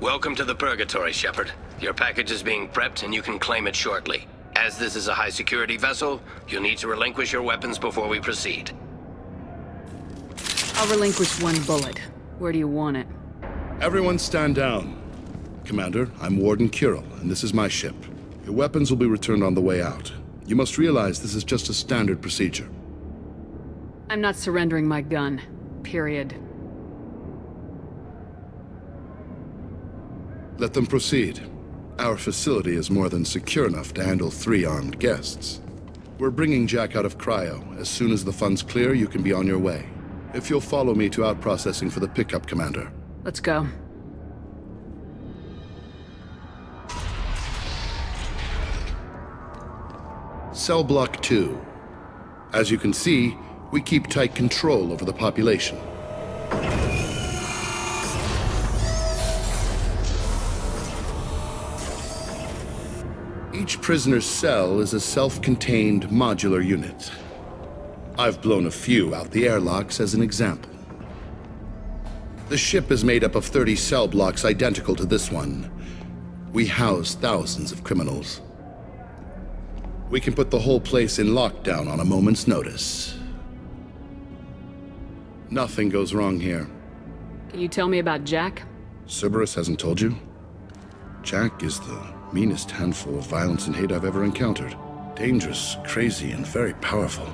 Welcome to the Purgatory, Shepard. Your package is being prepped and you can claim it shortly. As this is a high-security vessel, you'll need to relinquish your weapons before we proceed. I'll relinquish one bullet. Where do you want it? Everyone stand down. Commander, I'm Warden Kirill, and this is my ship. Your weapons will be returned on the way out. You must realize this is just a standard procedure. I'm not surrendering my gun. Period. Let them proceed. Our facility is more than secure enough to handle 3 armed guests. We're bringing Jack out of cryo. As soon as the funds clear, you can be on your way. If you'll follow me to out-processing for the pickup, Commander. Let's go. Cell Block 2. As you can see, we keep tight control over the population. Each prisoner's cell is a self-contained modular unit. I've blown a few out the airlocks as an example. The ship is made up of 30 cell blocks identical to this one. We house thousands of criminals. We can put the whole place in lockdown on a moment's notice. Nothing goes wrong here. Can you tell me about Jack? Cerberus hasn't told you? Jack is the meanest handful of violence and hate I've ever encountered. Dangerous, crazy, and very powerful.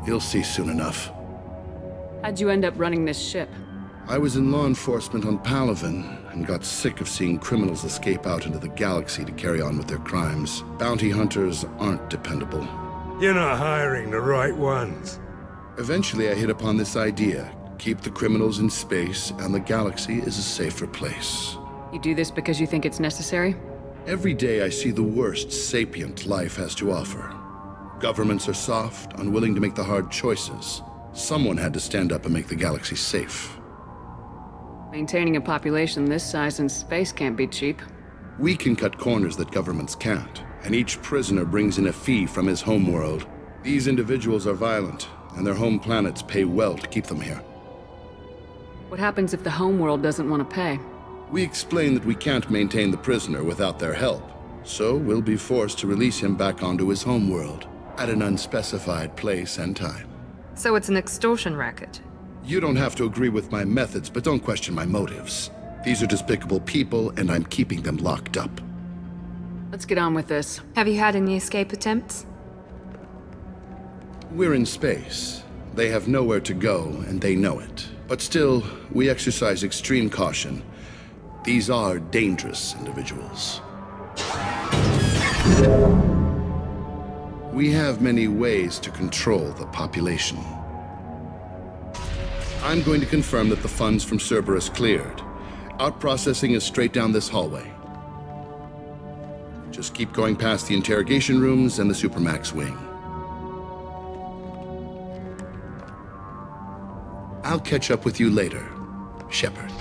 You'll see soon enough. How'd you end up running this ship? I was in law enforcement on Palaven and got sick of seeing criminals escape out into the galaxy to carry on with their crimes. Bounty hunters aren't dependable. You're not hiring the right ones. Eventually I hit upon this idea. Keep the criminals in space and the galaxy is a safer place. You do this because you think it's necessary? Every day I see the worst sapient life has to offer. Governments are soft, unwilling to make the hard choices. Someone had to stand up and make the galaxy safe. Maintaining a population this size in space can't be cheap. We can cut corners that governments can't, and each prisoner brings in a fee from his homeworld. These individuals are violent, and their home planets pay well to keep them here. What happens if the homeworld doesn't want to pay? We explain that we can't maintain the prisoner without their help, so we'll be forced to release him back onto his homeworld at an unspecified place and time. So it's an extortion racket? You don't have to agree with my methods, but don't question my motives. These are despicable people, and I'm keeping them locked up. Let's get on with this. Have you had any escape attempts? We're in space. They have nowhere to go, and they know it. But still, we exercise extreme caution. These are dangerous individuals. We have many ways to control the population. I'm going to confirm that the funds from Cerberus cleared. Out-processing is straight down this hallway. Just keep going past the interrogation rooms and the Supermax wing. I'll catch up with you later, Shepard.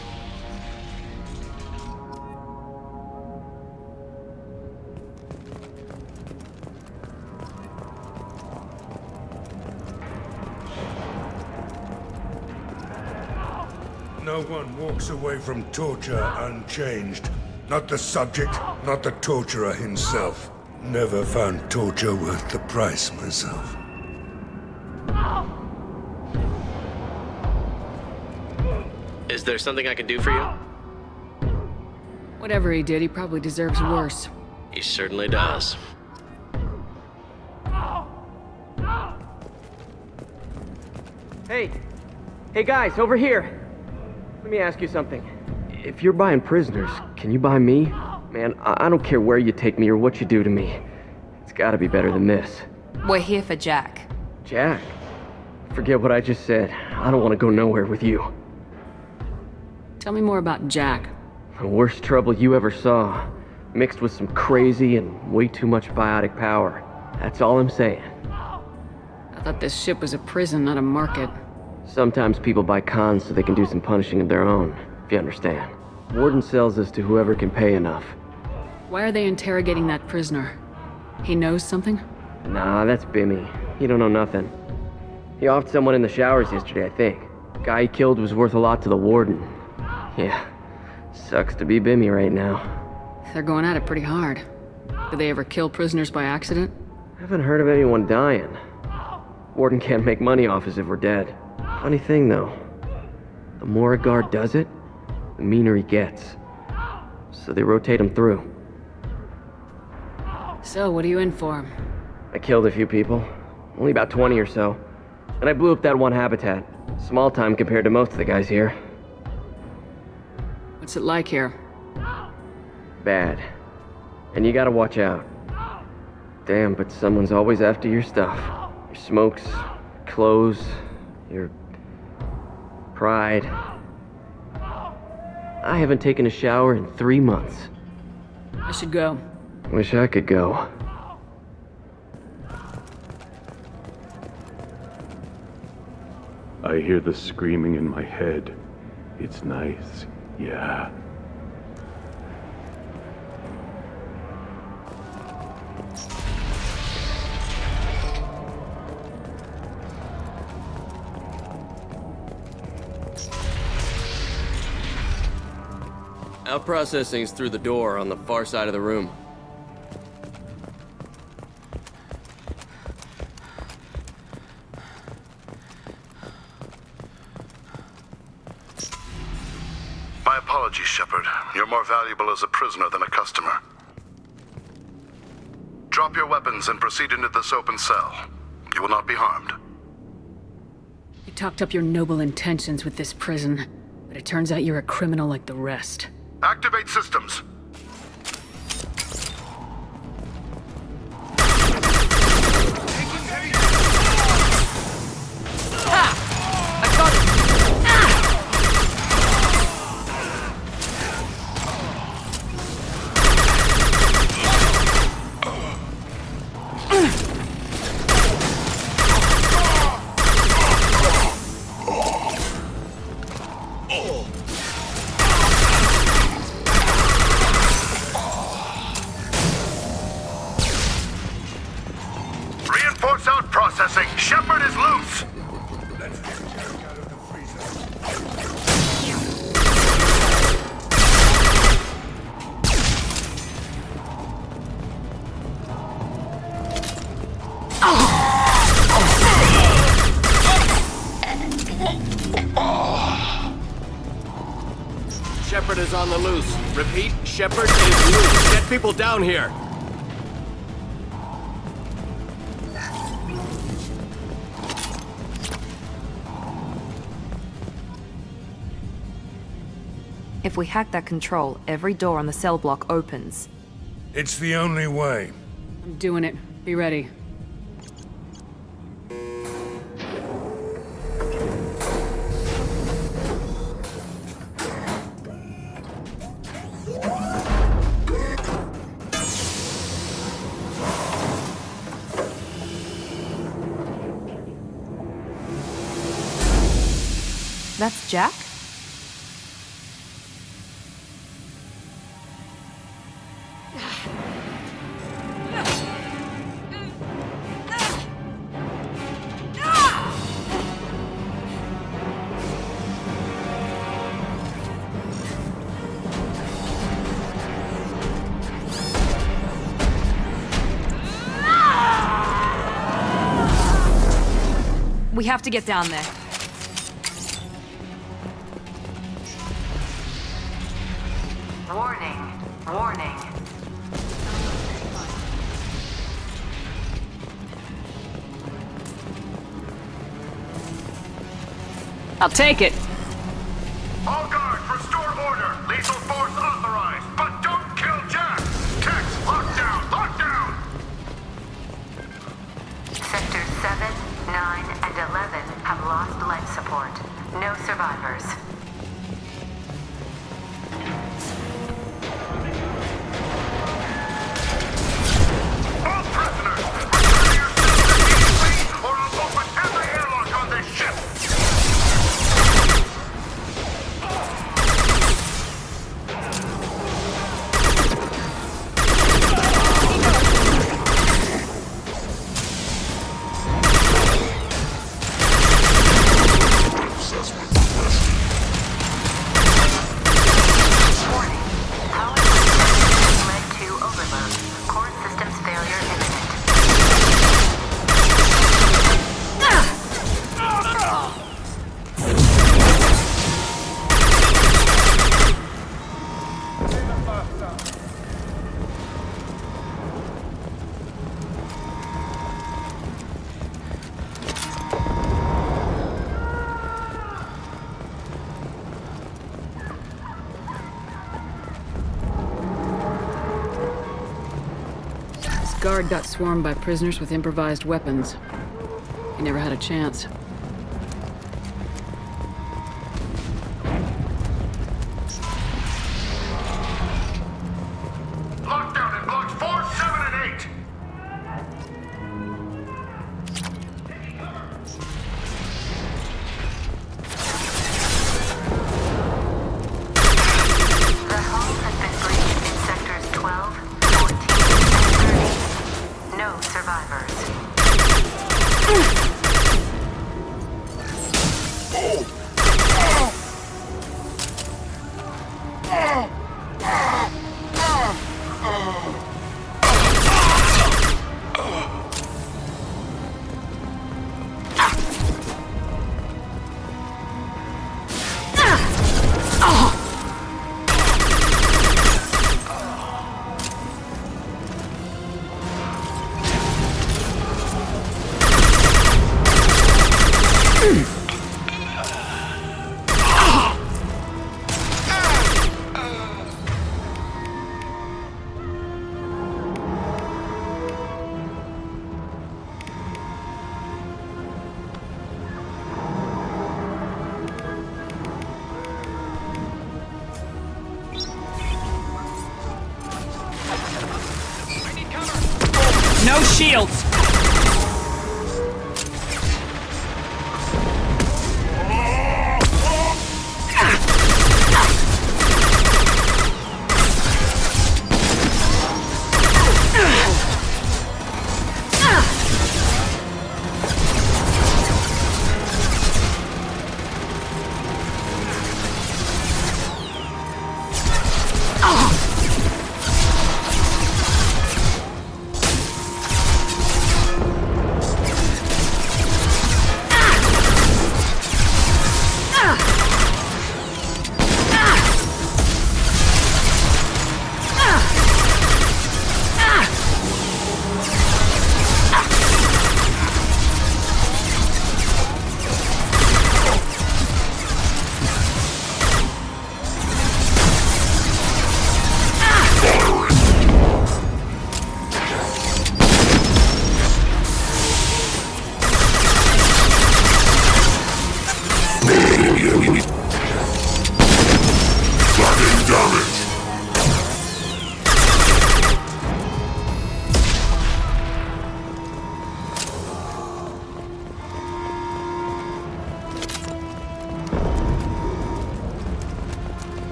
No one walks away from torture unchanged. Not the subject, not the torturer himself. Never found torture worth the price myself. Is there something I can do for you? Whatever he did, he probably deserves worse. He certainly does. Hey, Hey guys, over here! Let me ask you something. If you're buying prisoners, can you buy me? Man, I don't care where you take me or what you do to me. It's gotta be better than this. We're here for Jack. Jack? Forget what I just said. I don't want to go nowhere with you. Tell me more about Jack. The worst trouble you ever saw. Mixed with some crazy and way too much biotic power. That's all I'm saying. I thought this ship was a prison, not a market. Sometimes people buy cons so they can do some punishing of their own, if you understand. Warden sells this to whoever can pay enough. Why are they interrogating that prisoner? He knows something? Nah, that's Bimmy. He don't know nothing. He offed someone in the showers yesterday, I think. Guy he killed was worth a lot to the Warden. Yeah, sucks to be Bimmy right now. They're going at it pretty hard. Do they ever kill prisoners by accident? Haven't heard of anyone dying. Warden can't make money off us if we're dead. Funny thing, though. The more a guard does it, the meaner he gets. So they rotate him through. So, what are you in for? I killed a few people. Only about 20 or so. And I blew up that one habitat. Small time compared to most of the guys here. What's it like here? Bad. And you gotta watch out. Damn, but someone's always after your stuff. Your smokes, clothes, your pride. I haven't taken a shower in 3 months. I should go. Wish I could go. I hear the screaming in my head. It's nice, yeah. Our processing's through the door on the far side of the room. My apologies, Shepard. You're more valuable as a prisoner than a customer. Drop your weapons and proceed into this open cell. You will not be harmed. You talked up your noble intentions with this prison, but it turns out you're a criminal like the rest. Activate systems. Reinforce out processing. Shepard is loose. Let's get Jack out of the freezer. Shepard is on the loose. Repeat, Shepard is loose. Get people down here. If we hack that control, every door on the cell block opens. It's the only way. I'm doing it. Be ready. That's Jack? We have to get down there. Warning. Warning. I'll take it. All guards, restore order. Lethal force authorized, but don't kill Jack. Tex, lock down, lock down. Sectors 7, 9, and 11 have lost life support. No survivors. All prisoners, return to your cells immediately, or I'll open every airlock on this ship. Warning. Power system led to overload. Core systems failure imminent. This guard got swarmed by prisoners with improvised weapons. He never had a chance. Lockdown in blocks 4, 7, and 8. The hull has been breached in sectors 12, 14, and 30. No survivors. No shields!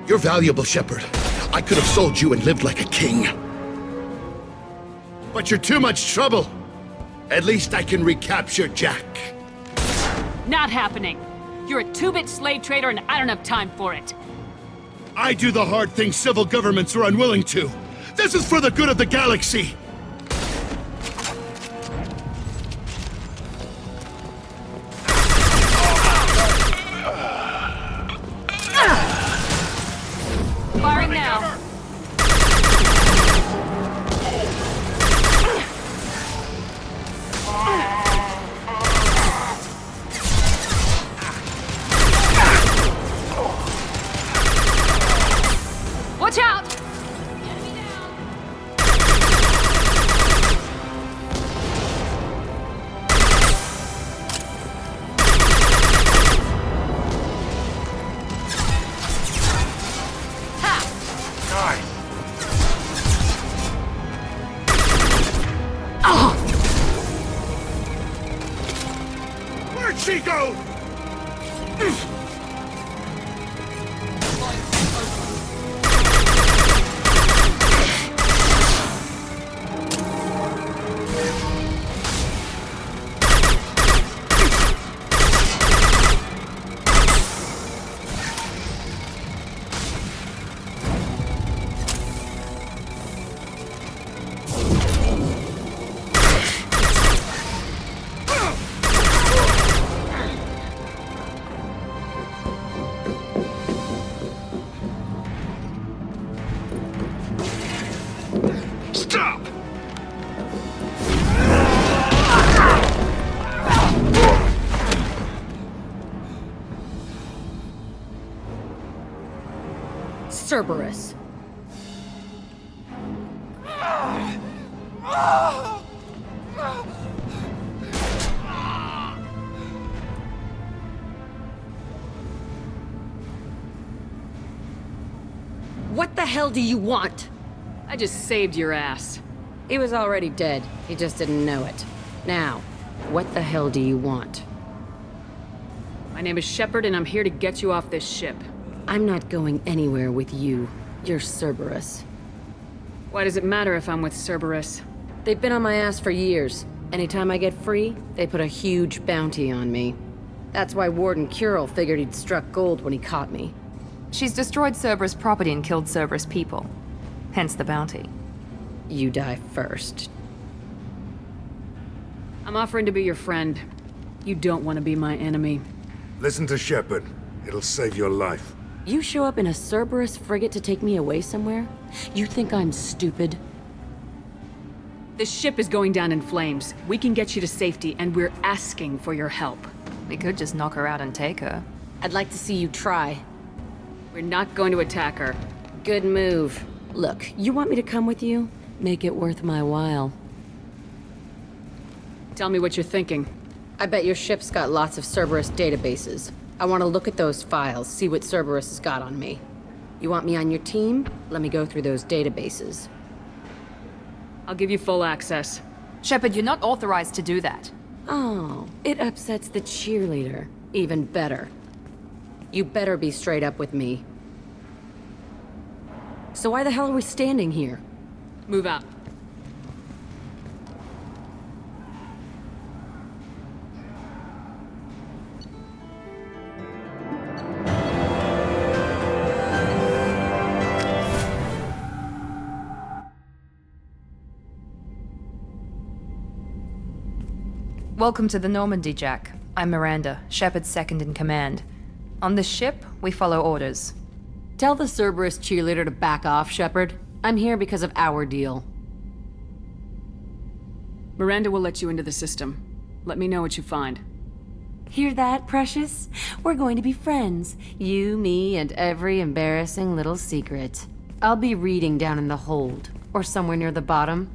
You're valuable, Shepard. I could have sold you and lived like a king. But you're too much trouble. At least I can recapture Jack. Not happening. You're a two-bit slave trader and I don't have time for it. I do the hard things civil governments are unwilling to. This is for the good of the galaxy. Firing now. Watch out! Where'd she go? Stop! Cerberus. What the hell do you want? I just saved your ass. He was already dead. He just didn't know it. Now, what the hell do you want? My name is Shepard and I'm here to get you off this ship. I'm not going anywhere with you. You're Cerberus. Why does it matter if I'm with Cerberus? They've been on my ass for years. Anytime I get free, they put a huge bounty on me. That's why Warden Curel figured he'd struck gold when he caught me. She's destroyed Cerberus property and killed Cerberus people. Hence the bounty. You die first. I'm offering to be your friend. You don't want to be my enemy. Listen to Shepard. It'll save your life. You show up in a Cerberus frigate to take me away somewhere? You think I'm stupid? This ship is going down in flames. We can get you to safety, and we're asking for your help. We could just knock her out and take her. I'd like to see you try. We're not going to attack her. Good move. Look, you want me to come with you? Make it worth my while. Tell me what you're thinking. I bet your ship's got lots of Cerberus databases. I want to look at those files, see what Cerberus has got on me. You want me on your team? Let me go through those databases. I'll give you full access. Shepard, you're not authorized to do that. Oh, it upsets the cheerleader. Even better. You better be straight up with me. So why the hell are we standing here? Move out. Welcome to the Normandy, Jack. I'm Miranda, Shepard's second in command. On this ship, we follow orders. Tell the Cerberus cheerleader to back off, Shepard. I'm here because of our deal. Miranda will let you into the system. Let me know what you find. Hear that, Precious? We're going to be friends. You, me, and every embarrassing little secret. I'll be reading down in the hold, or somewhere near the bottom.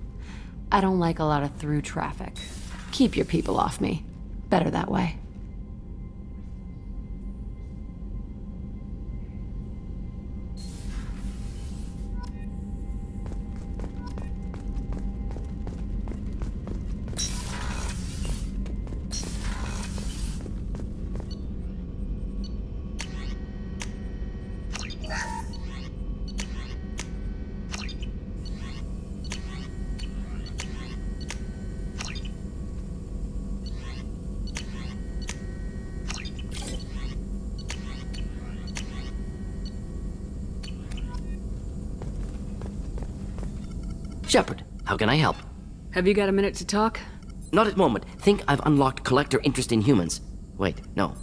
I don't like a lot of through traffic. Keep your people off me. Better that way. Shepard, how can I help? Have you got a minute to talk? Not at moment. Think I've unlocked collector interest in humans. Wait, no.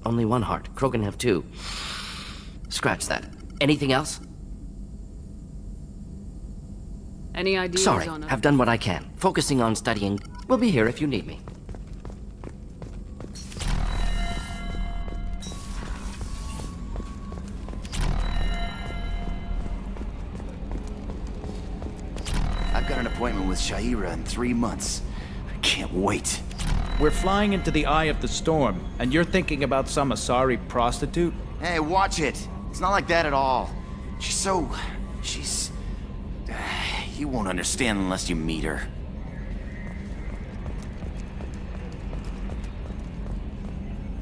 Only one heart. Krogan have two. Scratch that. Anything else? Any ideas Sorry, on have done what I can. Focusing on studying. We'll be here if you need me. I've got an appointment with Shaira in 3 months. I can't wait. We're flying into the eye of the storm, and you're thinking about some Asari prostitute? Hey, watch it. It's not like that at all. She's... You won't understand unless you meet her.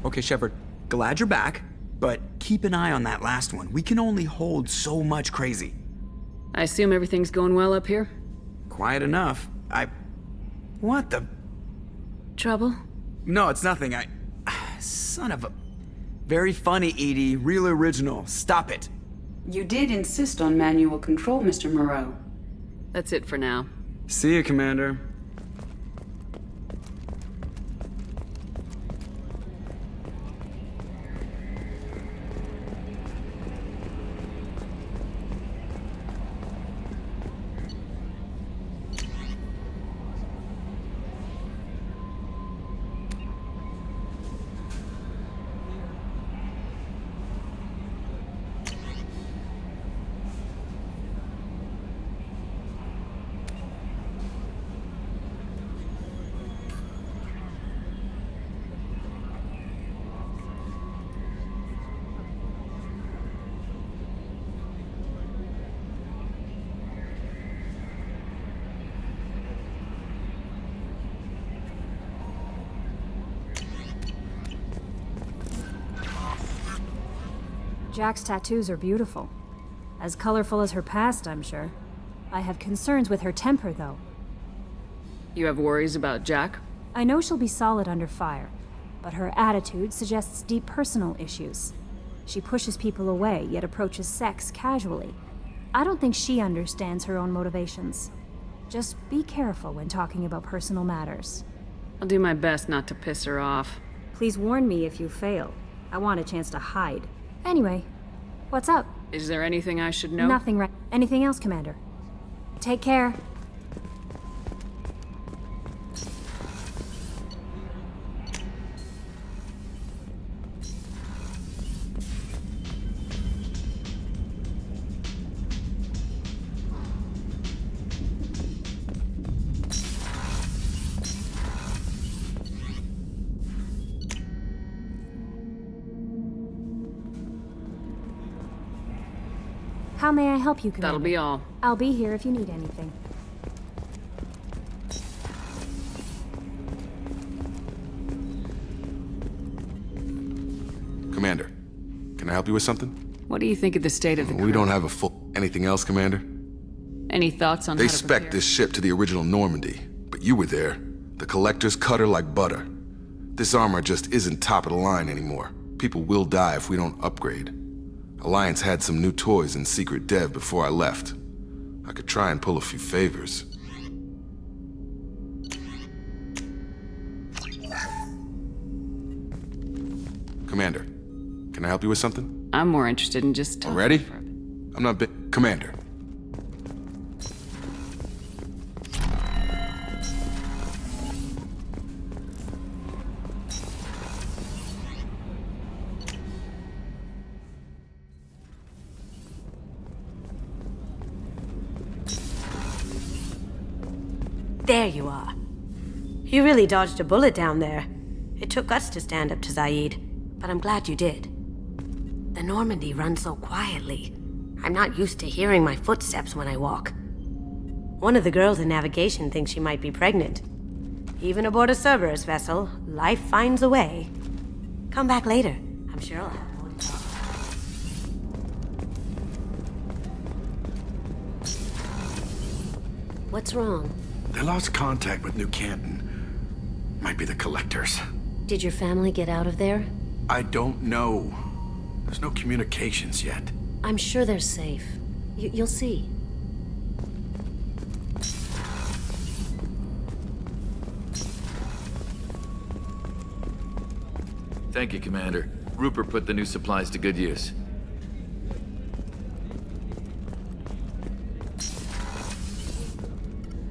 Okay, Shepard. Glad you're back, but keep an eye on that last one. We can only hold so much crazy. I assume everything's going well up here? Quiet enough. What the... Trouble? No, it's nothing. Son of a... Very funny, Edie. Real original. Stop it. You did insist on manual control, Mr. Moreau. That's it for now. See you, Commander. Jack's tattoos are beautiful. As colorful as her past, I'm sure. I have concerns with her temper, though. You have worries about Jack? I know she'll be solid under fire, but her attitude suggests deep personal issues. She pushes people away, yet approaches sex casually. I don't think she understands her own motivations. Just be careful when talking about personal matters. I'll do my best not to piss her off. Please warn me if you fail. I want a chance to hide. Anyway, what's up? Is there anything I should know? Nothing, right? Anything else, Commander? Take care. How may I help you, Commander? That'll be all. I'll be here if you need anything. Commander, can I help you with something? What do you think of the state of the crew? We don't have a full... Anything else, Commander? Any thoughts on They how to spec'd prepare? this ship to the original Normandy, but you were there. The Collectors cut her like butter. This armor just isn't top of the line anymore. People will die if we don't upgrade. Alliance had some new toys in secret dev before I left. I could try and pull a few favors. Commander, can I help you with something? I'm more interested in just talking. Already? I'm not Commander. There you are. You really dodged a bullet down there. It took guts to stand up to Zaid, but I'm glad you did. The Normandy runs so quietly. I'm not used to hearing my footsteps when I walk. One of the girls in navigation thinks she might be pregnant. Even aboard a Cerberus vessel, life finds a way. Come back later. I'm sure I'll have more to talk. What's wrong? They lost contact with New Canton. Might be the Collectors. Did your family get out of there? I don't know. There's no communications yet. I'm sure they're safe. You'll see. Thank you, Commander. Rupert put the new supplies to good use.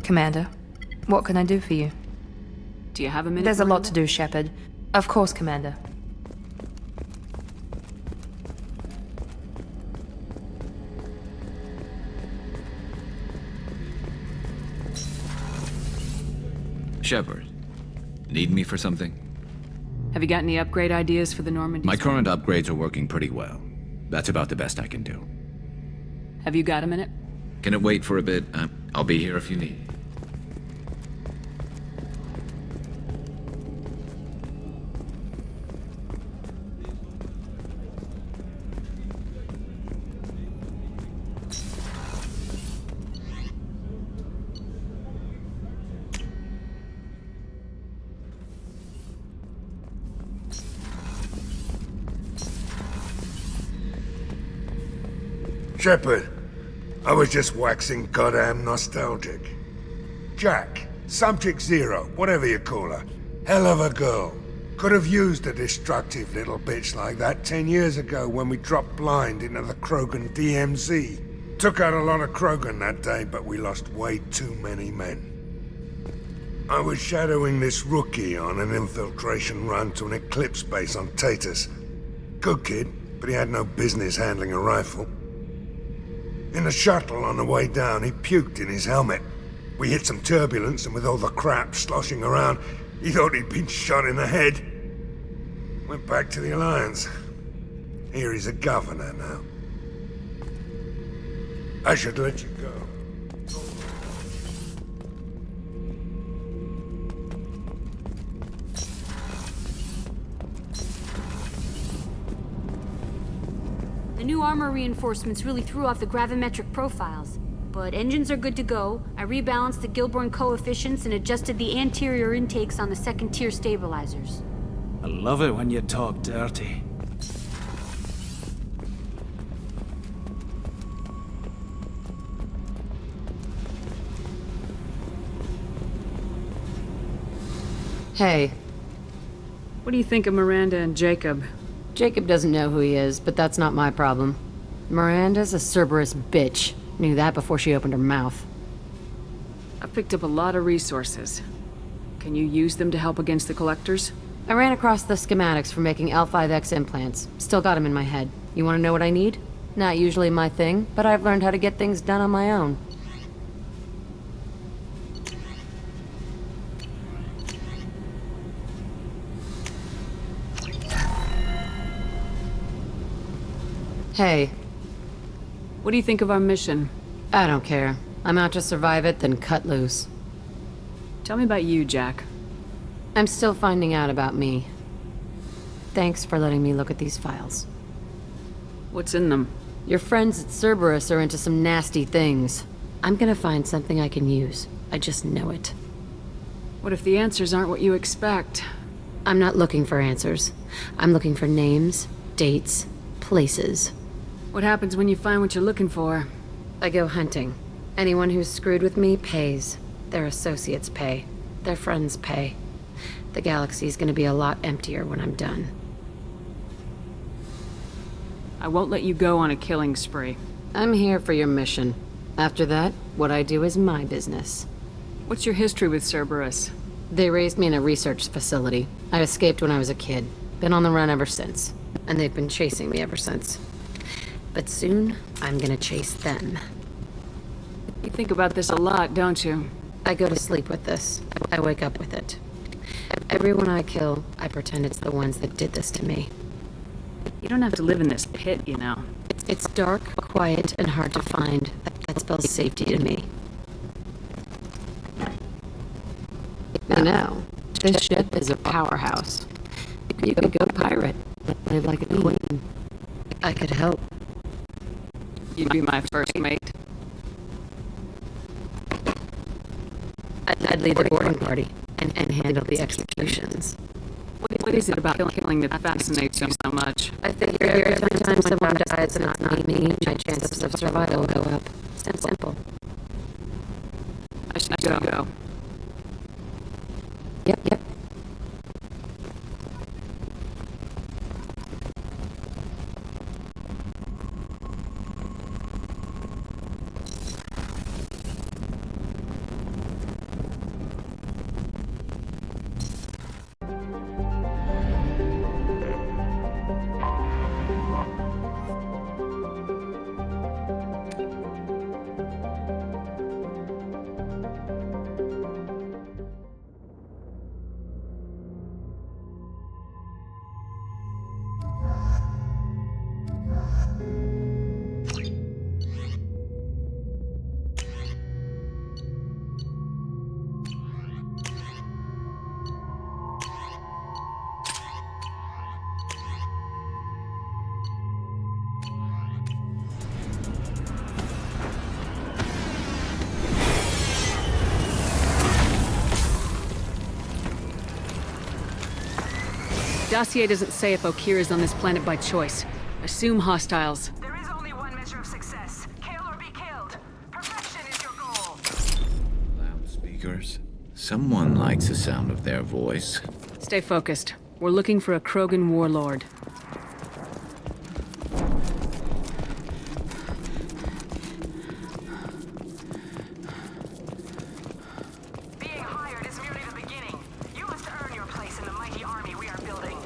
Commander, what can I do for you? Do you have a minute? There's a lot to do, Shepard. Of course, Commander. Shepard, need me for something? Have you got any upgrade ideas for the Normandy? My current upgrades are working pretty well. That's about the best I can do. Have you got a minute? Can it wait for a bit? I'll be here if you need. Shepard, I was just waxing goddamn nostalgic. Jack, Subject Zero, whatever you call her, hell of a girl. Could have used a destructive little bitch like that 10 years ago when we dropped blind into the Krogan DMZ. Took out a lot of Krogan that day, but we lost way too many men. I was shadowing this rookie on an infiltration run to an Eclipse base on Tatus. Good kid, but he had no business handling a rifle. In the shuttle on the way down, he puked in his helmet. We hit some turbulence, and with all the crap sloshing around, he thought he'd been shot in the head. Went back to the Alliance. Here he's a governor now. I should let you go. The new armor reinforcements really threw off the gravimetric profiles. But engines are good to go. I rebalanced the Gilborn coefficients and adjusted the anterior intakes on the second-tier stabilizers. I love it when you talk dirty. Hey. What do you think of Miranda and Jacob? Jacob doesn't know who he is, but that's not my problem. Miranda's a Cerberus bitch. Knew that before she opened her mouth. I've picked up a lot of resources. Can you use them to help against the Collectors? I ran across the schematics for making L5X implants. Still got them in my head. You want to know what I need? Not usually my thing, but I've learned how to get things done on my own. Hey. What do you think of our mission? I don't care. I'm out to survive it, then cut loose. Tell me about you, Jack. I'm still finding out about me. Thanks for letting me look at these files. What's in them? Your friends at Cerberus are into some nasty things. I'm gonna find something I can use. I just know it. What if the answers aren't what you expect? I'm not looking for answers. I'm looking for names, dates, places. What happens when you find what you're looking for? I go hunting. Anyone who's screwed with me pays. Their associates pay. Their friends pay. The galaxy's gonna be a lot emptier when I'm done. I won't let you go on a killing spree. I'm here for your mission. After that, what I do is my business. What's your history with Cerberus? They raised me in a research facility. I escaped when I was a kid. Been on the run ever since. And they've been chasing me ever since. But soon, I'm gonna chase them. You think about this a lot, don't you? I go to sleep with this. I wake up with it. Everyone I kill, I pretend it's the ones that did this to me. You don't have to live in this pit, you know. It's dark, quiet, and hard to find. That spells safety to me. You know, this ship is a powerhouse. You could go pirate, live like a queen. I could help. You'd be my first mate. I'd lead the boarding party and handle the executions. What is it about killing that fascinates you so much? I figure every time someone dies and it's not me, my chances of survival go up. Simple. I should go. Yep. dossier doesn't say if Okir is on this planet by choice. Assume hostiles. There is only one measure of success. Kill or be killed. Perfection is your goal. Loudspeakers. Someone likes the sound of their voice. Stay focused. We're looking for a Krogan warlord. Being hired is merely the beginning. You must earn your place in the mighty army we are building.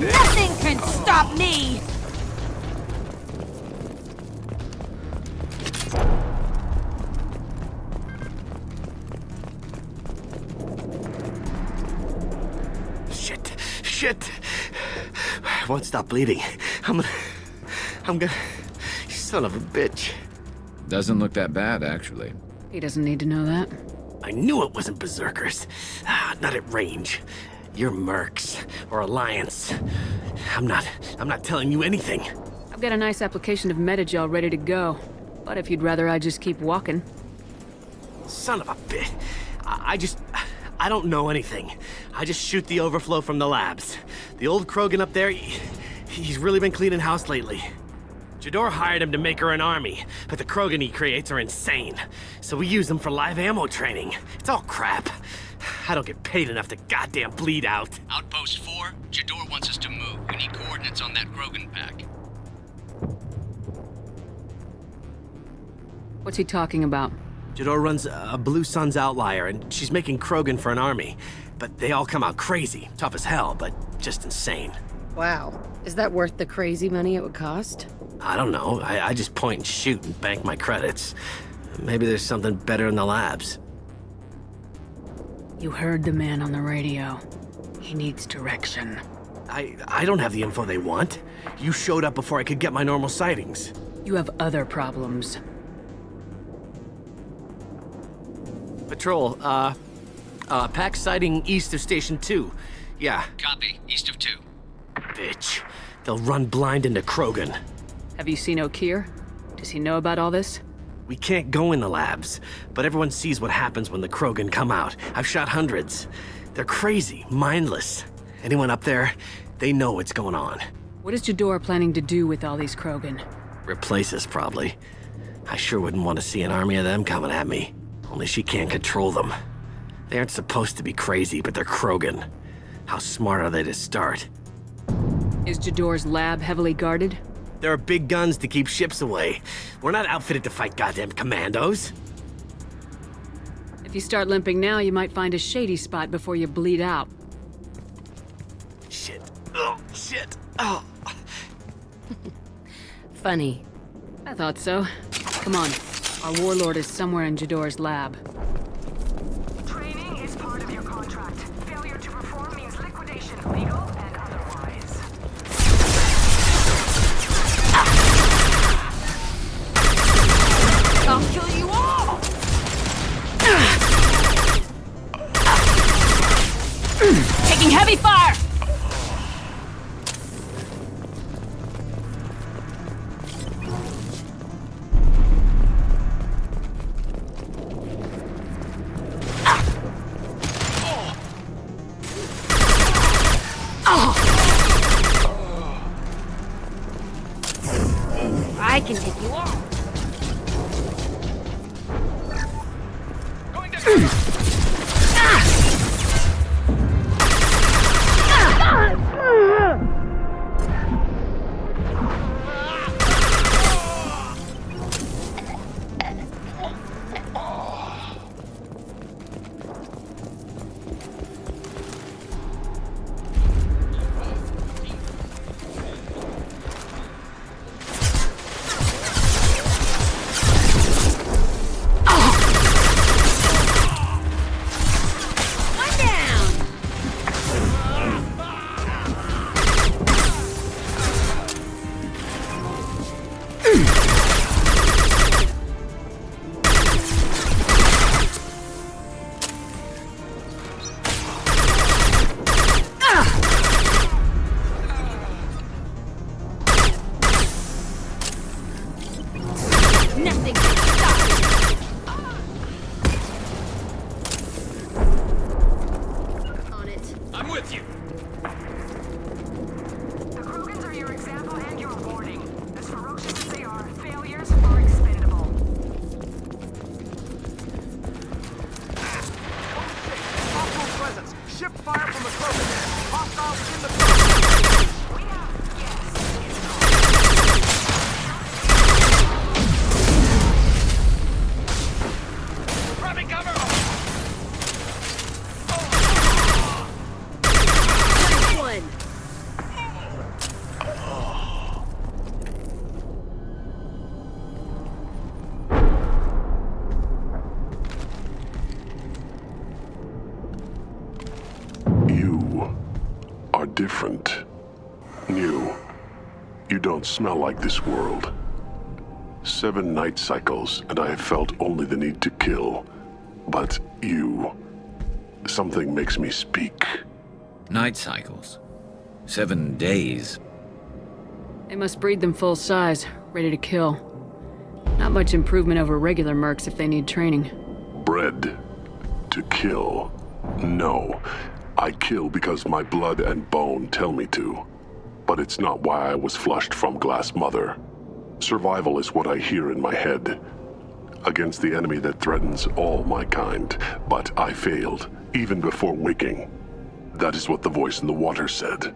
Nothing can stop me! Shit! I won't stop bleeding. I'm gonna... You son of a bitch. Doesn't look that bad, actually. He doesn't need to know that. I knew it wasn't Berserkers. Not at range. You're Mercs, or Alliance. I'm not telling you anything. I've got a nice application of metagel ready to go. But if you'd rather I just keep walking. Son of a bitch. I don't know anything. I just shoot the overflow from the labs. The old Krogan up there, he's really been cleaning house lately. Jador hired him to make her an army, but the Krogan he creates are insane. So we use them for live ammo training. It's all crap. I don't get paid enough to goddamn bleed out. Outpost 4, Jador wants us to move. We need coordinates on that Krogan pack. What's he talking about? Jador runs a Blue Sun's outlier, and she's making Krogan for an army. But they all come out crazy. Tough as hell, but just insane. Wow. Is that worth the crazy money it would cost? I don't know. I just point and shoot and bank my credits. Maybe there's something better in the labs. You heard the man on the radio. He needs direction. I don't have the info they want. You showed up before I could get my normal sightings. You have other problems. Patrol, pack sighting east of Station 2. Yeah. Copy. East of 2. Bitch. They'll run blind into Krogan. Have you seen Okir? Does he know about all this? We can't go in the labs, but everyone sees what happens when the Krogan come out. I've shot hundreds. They're crazy, mindless. Anyone up there, they know what's going on. What is Jador planning to do with all these Krogan? Replace us, probably. I sure wouldn't want to see an army of them coming at me. Only she can't control them. They aren't supposed to be crazy, but they're Krogan. How smart are they to start? Is Jador's lab heavily guarded? There are big guns to keep ships away. We're not outfitted to fight goddamn commandos. If you start limping now, you might find a shady spot before you bleed out. Shit. Oh, shit. Oh. Funny. I thought so. Come on. Our warlord is somewhere in Jador's lab. Training is part of your contract. Failure to perform means liquidation, legal and otherwise. I'll kill you all! Taking heavy fire! I can take you all. are different. New. You don't smell like this world. 7 night cycles, and I have felt only the need to kill. But you... something makes me speak. Night cycles. 7 days. They must breed them full size, ready to kill. Not much improvement over regular mercs if they need training. Bred to kill. No. I kill because my blood and bone tell me to. But it's not why I was flushed from Glass Mother. Survival is what I hear in my head. Against the enemy that threatens all my kind. But I failed, even before waking. That is what the voice in the water said.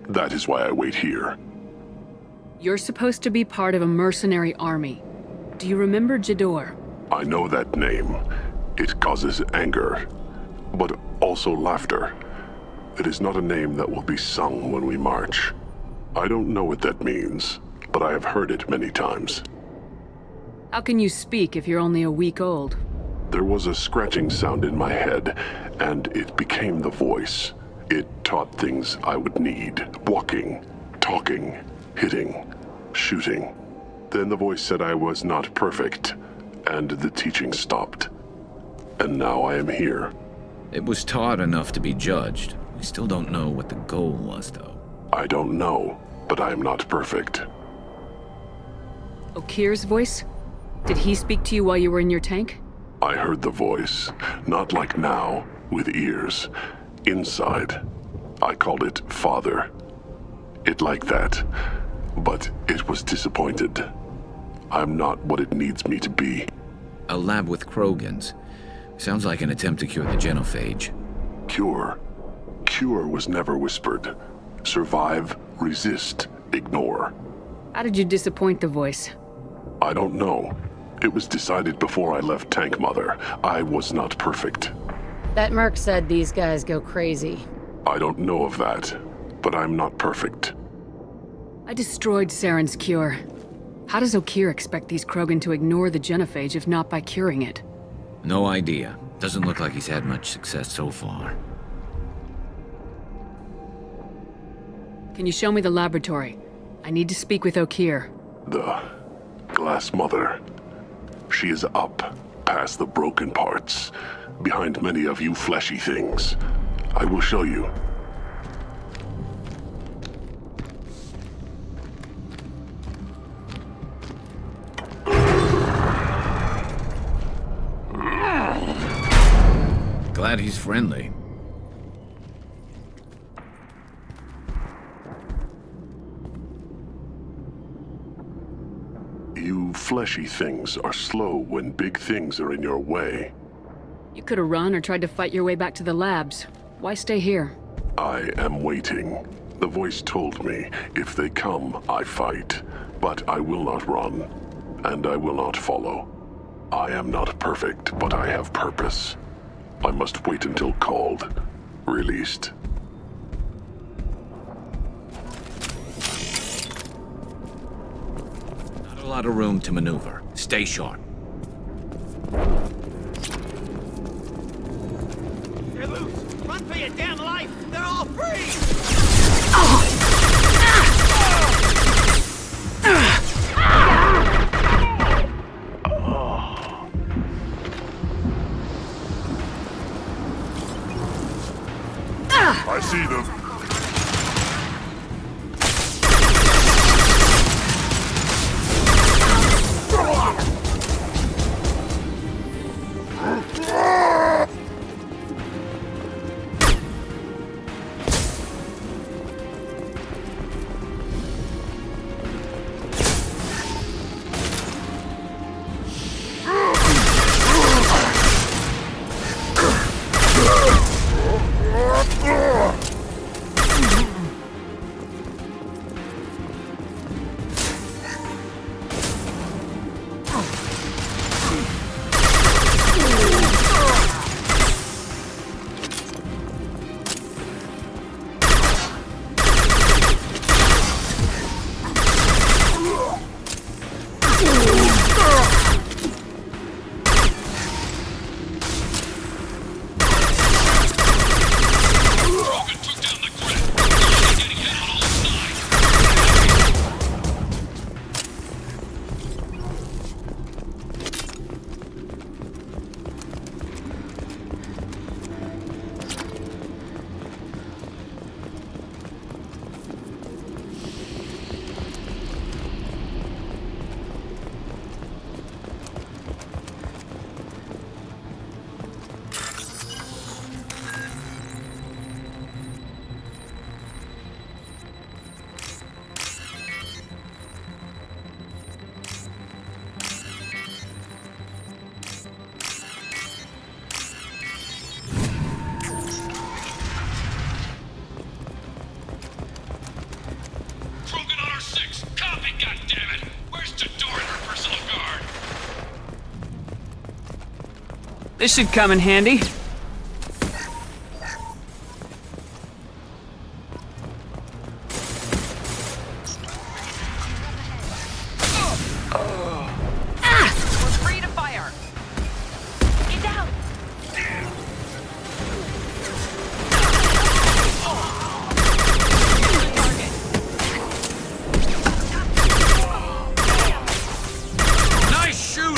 That is why I wait here. You're supposed to be part of a mercenary army. Do you remember Jador? I know that name. It causes anger, but also laughter. It is not a name that will be sung when we march. I don't know what that means, but I have heard it many times. How can you speak if you're only a week old? There was a scratching sound in my head, and it became the voice. It taught things I would need. Walking, talking, hitting, shooting. Then the voice said I was not perfect, and the teaching stopped. And now I am here. It was taught enough to be judged. We still don't know what the goal was, though. I don't know, but I am not perfect. Okir's voice? Did he speak to you while you were in your tank? I heard the voice, not like now, with ears. Inside. I called it Father. It like that, but it was disappointed. I'm not what it needs me to be. A lab with Krogans. Sounds like an attempt to cure the genophage. Cure? Cure was never whispered. Survive, resist, ignore. How did you disappoint the voice? I don't know. It was decided before I left Tank Mother. I was not perfect. That merc said these guys go crazy. I don't know of that, but I'm not perfect. I destroyed Saren's cure. How does Okir expect these Krogan to ignore the genophage if not by curing it? No idea. Doesn't look like he's had much success so far. Can you show me the laboratory? I need to speak with Okir. The Glass Mother. She is up, past the broken parts, behind many of you fleshy things. I will show you. Glad he's friendly. You fleshy things are slow when big things are in your way. You could have run or tried to fight your way back to the labs. Why stay here? I am waiting. The voice told me, if they come, I fight. But I will not run, and I will not follow. I am not perfect, but I have purpose. I must wait until called, released. Not a lot of room to maneuver. Stay sharp. They're loose! Run for your damn life! They're all free! I see them. This should come in handy. We're free to fire. Get down. Nice shooting!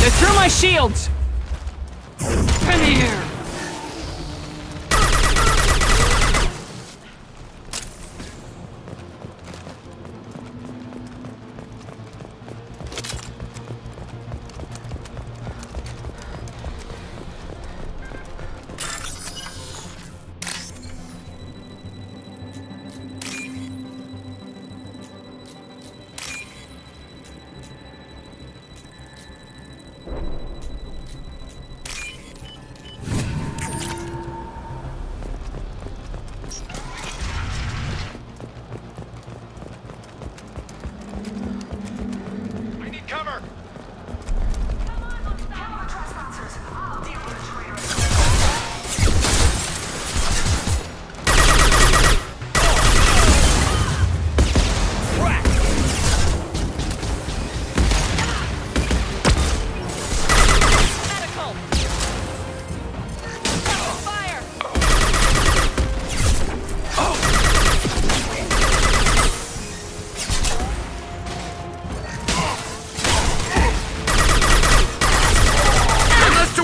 They're through my shields! Come here!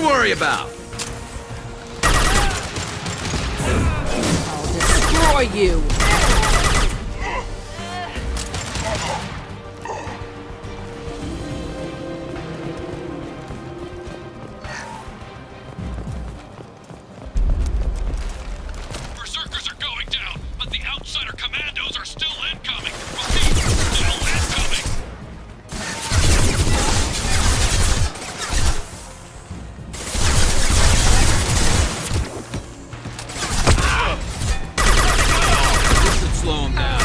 Worry about. I'll destroy you! Berserkers are going down, but the outsider commandos are still incoming. Repeat, still incoming. Slow him down.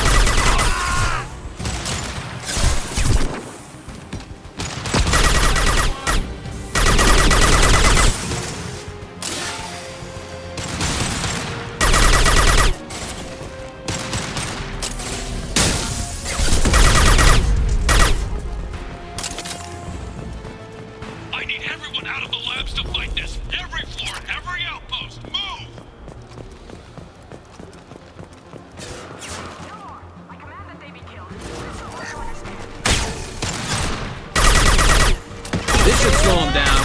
I need everyone out of the labs to fight this. Every floor, every outpost, move! This should slow him down.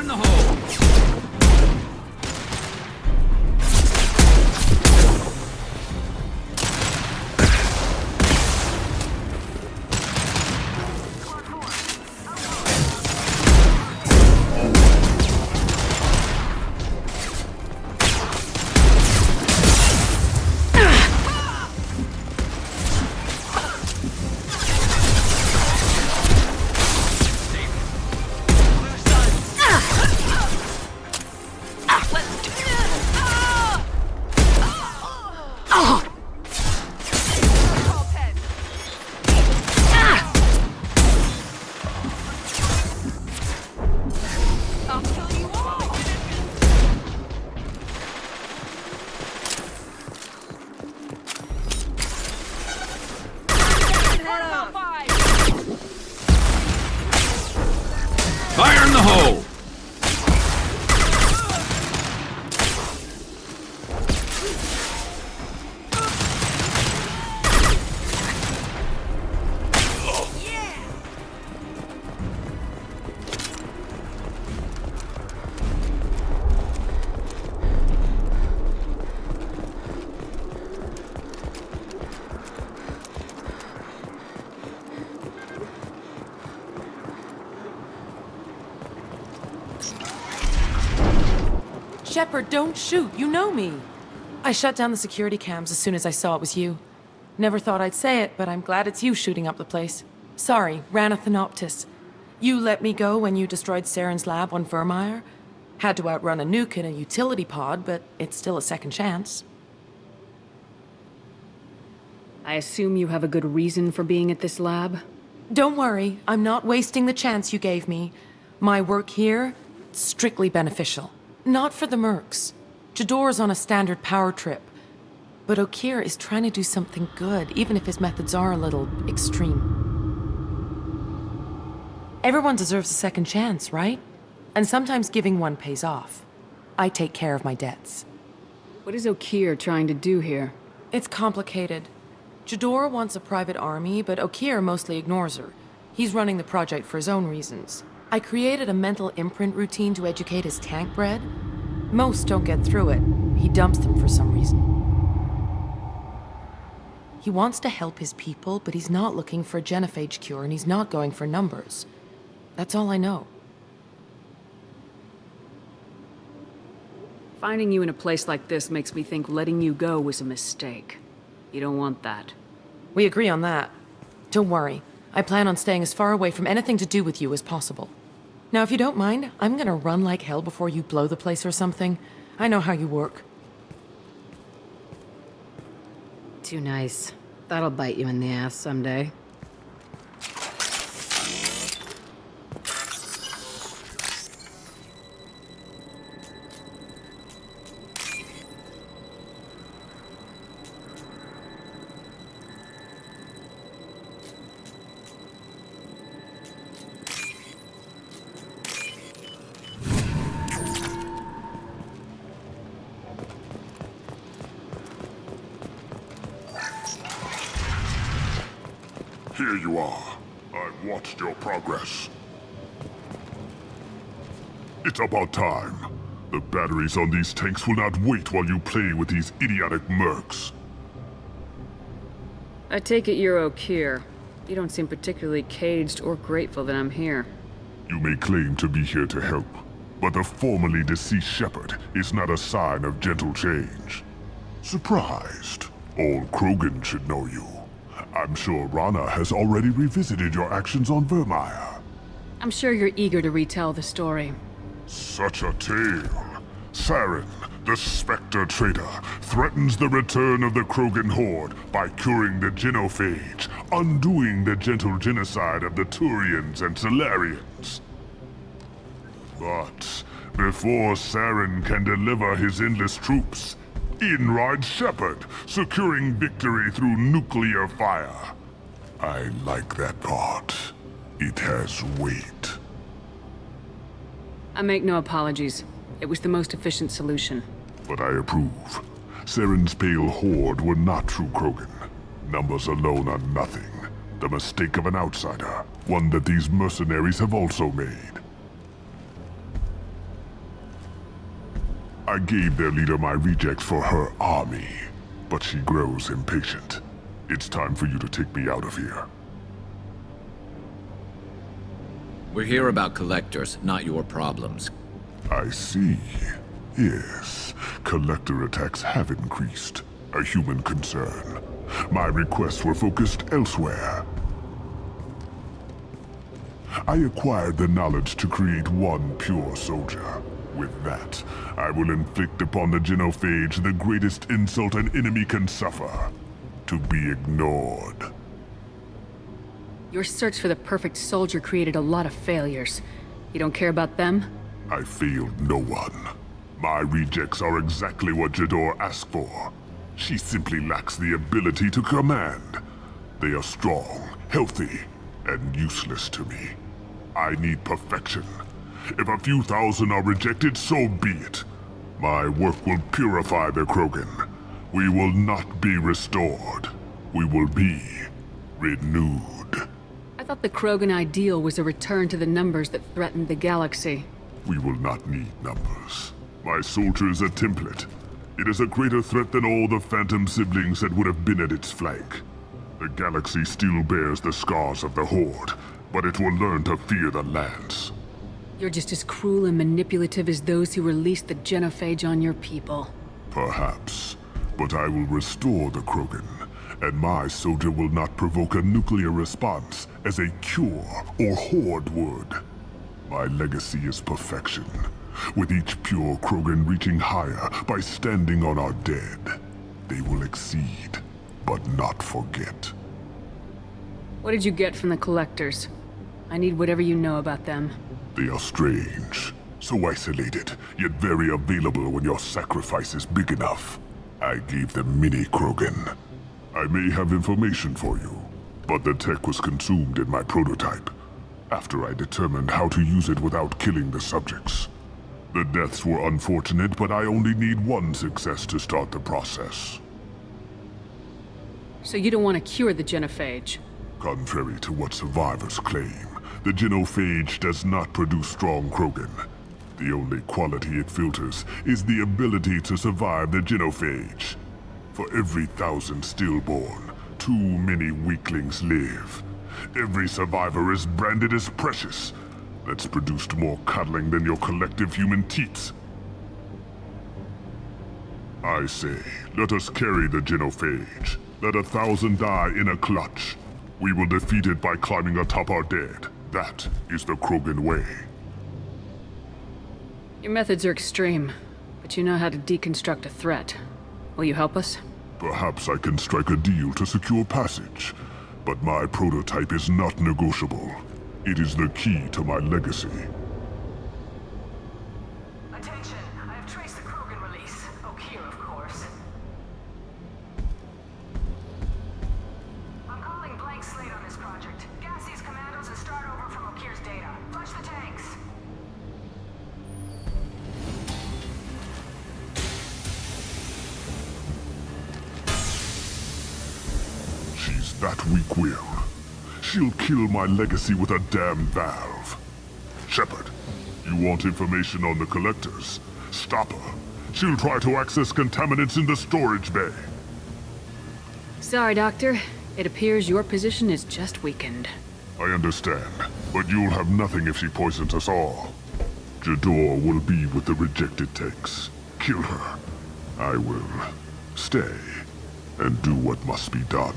in the hole! Fire in the hole! Shepard, don't shoot. You know me. I shut down the security cams as soon as I saw it was you. Never thought I'd say it, but I'm glad it's you shooting up the place. Sorry, Ranathanoptis. You let me go when you destroyed Saren's lab on Vermeer. Had to outrun a nuke in a utility pod, but it's still a second chance. I assume you have a good reason for being at this lab? Don't worry, I'm not wasting the chance you gave me. My work here, strictly beneficial. Not for the mercs. Jador's on a standard power trip. But Okeer is trying to do something good, even if his methods are a little extreme. Everyone deserves a second chance, right? And sometimes giving one pays off. I take care of my debts. What is Okeer trying to do here? It's complicated. Jador wants a private army, but Okeer mostly ignores her. He's running the project for his own reasons. I created a mental imprint routine to educate his tank bred. Most don't get through it. He dumps them for some reason. He wants to help his people, but he's not looking for a genophage cure, and he's not going for numbers. That's all I know. Finding you in a place like this makes me think letting you go was a mistake. You don't want that. We agree on that. Don't worry. I plan on staying as far away from anything to do with you as possible. Now, if you don't mind, I'm gonna run like hell before you blow the place or something. I know how you work. Too nice. That'll bite you in the ass someday. Here you are. I've watched your progress. It's about time. The batteries on these tanks will not wait while you play with these idiotic mercs. I take it you're Okeer. You don't seem particularly caged or grateful that I'm here. You may claim to be here to help, but the formerly deceased Shepard is not a sign of gentle change. Surprised? Old Krogan should know you. I'm sure Rana has already revisited your actions on Vermeer. I'm sure you're eager to retell the story. Such a tale. Saren, the Spectre traitor, threatens the return of the Krogan horde by curing the genophage, undoing the gentle genocide of the Turians and Solarians. But before Saren can deliver his endless troops, in rides Shepard, securing victory through nuclear fire. I like that part. It has weight. I make no apologies. It was the most efficient solution. But I approve. Saren's pale horde were not true Krogan. Numbers alone are nothing. The mistake of an outsider. One that these mercenaries have also made. I gave their leader my rejects for her army, but she grows impatient. It's time for you to take me out of here. We're here about collectors, not your problems. I see. Yes, collector attacks have increased. A human concern. My requests were focused elsewhere. I acquired the knowledge to create one pure soldier. With that, I will inflict upon the genophage the greatest insult an enemy can suffer. To be ignored. Your search for the perfect soldier created a lot of failures. You don't care about them? I failed no one. My rejects are exactly what Jador asked for. She simply lacks the ability to command. They are strong, healthy, and useless to me. I need perfection. If a few thousand are rejected, so be it. My work will purify the Krogan. We will not be restored. We will be renewed. I thought the Krogan ideal was a return to the numbers that threatened the galaxy. We will not need numbers. My soldier is a template. It is a greater threat than all the Phantom siblings that would have been at its flank. The galaxy still bears the scars of the Horde, but it will learn to fear the Lance. You're just as cruel and manipulative as those who released the genophage on your people. Perhaps, but I will restore the Krogan, and my soldier will not provoke a nuclear response as a cure or Horde would. My legacy is perfection, with each pure Krogan reaching higher by standing on our dead. They will exceed, but not forget. What did you get from the Collectors? I need whatever you know about them. They are strange, so isolated, yet very available when your sacrifice is big enough. I gave them mini Krogan. I may have information for you, but the tech was consumed in my prototype, after I determined how to use it without killing the subjects. The deaths were unfortunate, but I only need one success to start the process. So you don't want to cure the genophage? Contrary to what survivors claim, the genophage does not produce strong Krogan. The only quality it filters is the ability to survive the genophage. For every 1,000 stillborn, too many weaklings live. Every survivor is branded as precious. That's produced more cuddling than your collective human teats. I say, let us carry the genophage. Let 1,000 die in a clutch. We will defeat it by climbing atop our dead. That is the Krogan way. Your methods are extreme, but you know how to deconstruct a threat. Will you help us? Perhaps I can strike a deal to secure passage, but my prototype is not negotiable. It is the key to my legacy. Attention, I have traced the Krogan release. Okeer, of course. I'm calling blank slate on this project. Gas these commandos and start over from Okeer's data. Flush the tanks. She's that weak-willed. She'll kill my legacy with a damn valve. Shepard, you want information on the Collectors? Stop her. She'll try to access contaminants in the storage bay. Sorry, Doctor. It appears your position is just weakened. I understand, but you'll have nothing if she poisons us all. Jador will be with the rejected tanks. Kill her. I will stay and do what must be done.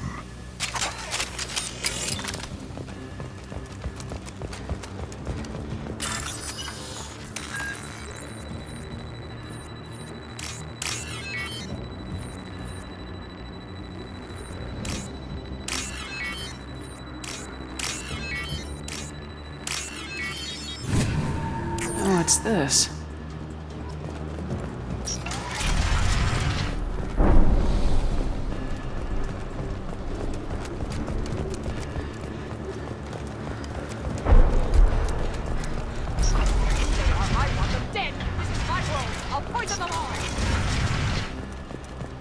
What's this?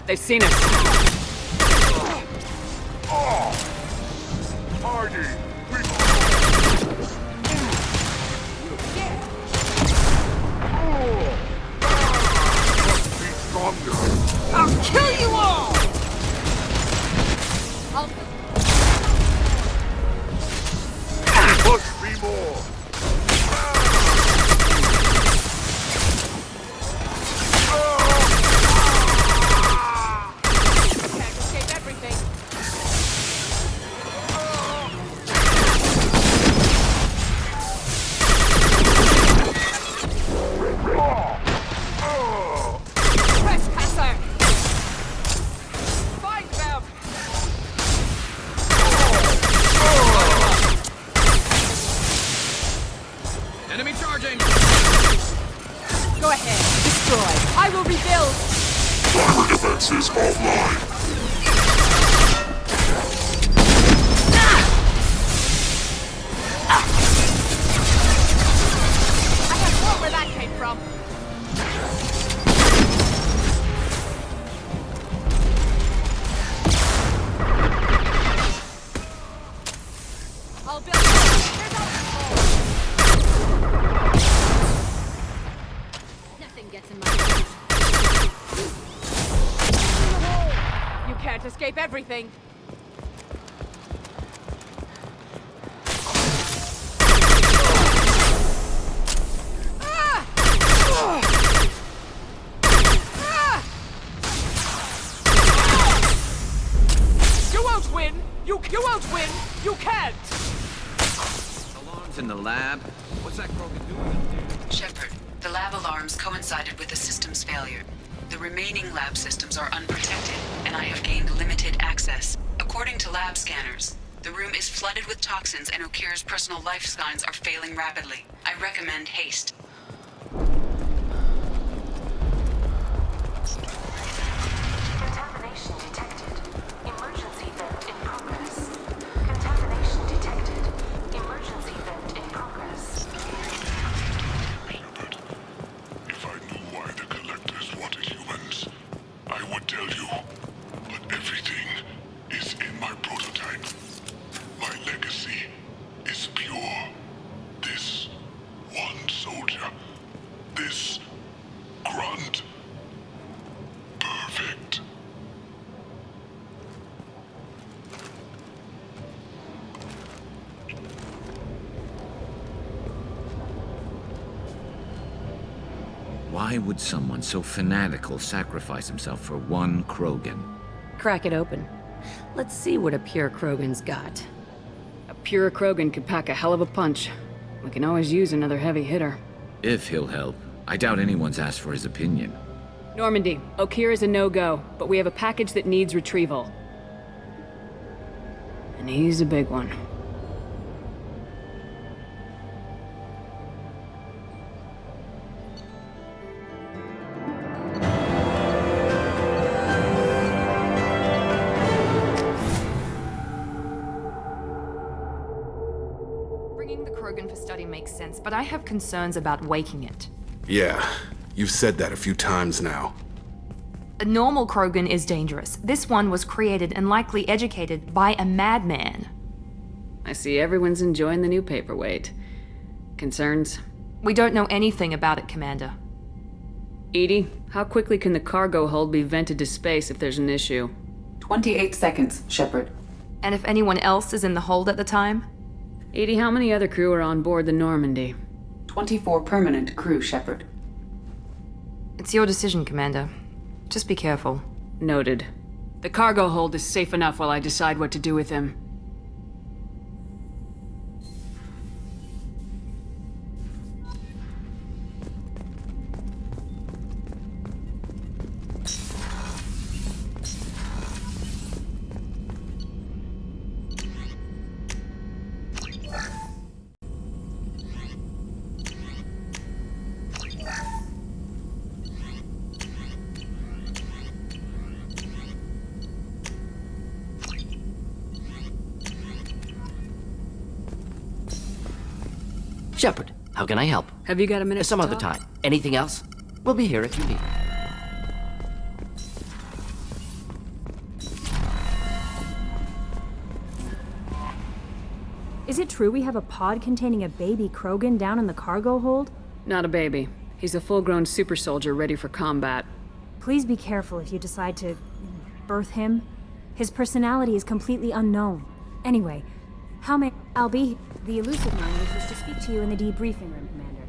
They've seen us. Hardy! Charging! Go ahead, destroy. I will rebuild. Armor defenses offline. I have no where that came from. I'll build. Nothing gets in my way. You can't escape everything. You won't win! You won't win! You can't! Alarms in the lab? What's that Krogan doing up there? Shepard, the lab alarms coincided with the system's failure. The remaining lab systems are unprotected, and I have gained limited access. According to lab scanners, the room is flooded with toxins and Okir's personal life signs are failing rapidly. I recommend haste. Contamination detected. Emergency vent in progress. Contamination detected. Emergency vent in progress. If I knew why the Collectors wanted humans, I would tell you. But everything is in my prototype. My legacy is pure. This one soldier. This grunt. Perfect. Why would someone so fanatical sacrifice himself for one Krogan? Crack it open. Let's see what a pure Krogan's got. A pure Krogan could pack a hell of a punch. We can always use another heavy hitter. If he'll help. I doubt anyone's asked for his opinion. Normandy, Okir is a no-go, but we have a package that needs retrieval. And he's a big one. Bringing the Krogan for study makes sense, but I have concerns about waking it. Yeah, you've said that a few times now. A normal Krogan is dangerous. This one was created and likely educated by a madman. I see everyone's enjoying the new paperweight. Concerns? We don't know anything about it, Commander. Edie, how quickly can the cargo hold be vented to space if there's an issue? 28 seconds, Shepard. And if anyone else is in the hold at the time? Edie, how many other crew are on board the Normandy? 24 permanent crew, Shepard. It's your decision, Commander. Just be careful. Noted. The cargo hold is safe enough while I decide what to do with him. Shepard, how can I help? Have you got a minute? Some other time. Anything else? We'll be here if you need. Is it true we have a pod containing a baby Krogan down in the cargo hold? Not a baby. He's a full-grown super soldier ready for combat. Please be careful if you decide to birth him. His personality is completely unknown. Anyway, how may I'll be? The elusive man wishes to speak to you in the debriefing room, Commander.